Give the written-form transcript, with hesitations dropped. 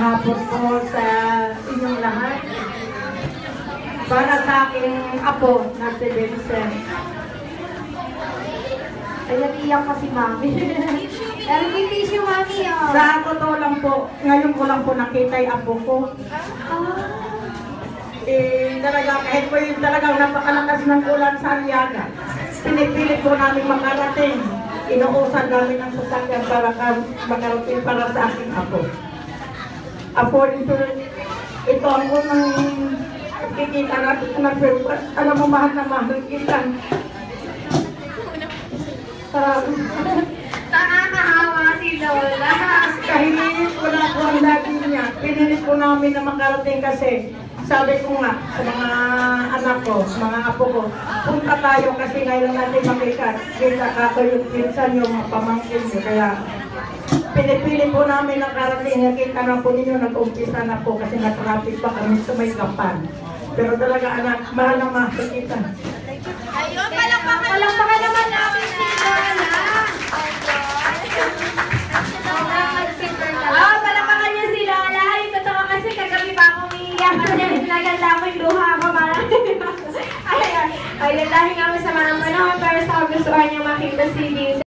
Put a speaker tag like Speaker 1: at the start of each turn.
Speaker 1: hapon po sa inyong lahat. Para sa aking apo na si Vincent.
Speaker 2: Ayan, iyak kasi mami. Pero may tissue, mami.
Speaker 1: Sa totoo lang po, ngayon ko lang po nakita yung apo ko. Talaga, kahit po yung talagang napakalakas ng ulan sa Aliaga, pinipilit po namin makarating. Inuusan namin ang sasakyan para makarating para sa aking apo. According to ito ang unang kikita natin na alam mo, mahal na mahal kita.
Speaker 2: Nakakahawa si Lola.
Speaker 1: Kahit wala po ang lagi niya, pinilit po namin na makarating kasi sabi ko nga sa mga anak ko, mga apo ko, punta tayo kasi ngayon natin makita. Kita ka yung pinsan yung mga pamangkin niyo. Kaya pinipili po namin ang karating. Nakita na po ninyo, nag-umpisa na po kasi na-traffic pa kami sa may kapan. Pero talaga anak, mahal na mahal kita.
Speaker 2: Ayun, palakpakan naman namin si Lola. Palakpakan niyo si Lola. Yung totoo kasi kagabi pa akong iiyak kasi naganda ko yung luha ko. Ayun, dahil kami sa mga panahon para sa kagustuhan niyo makita si Vincent.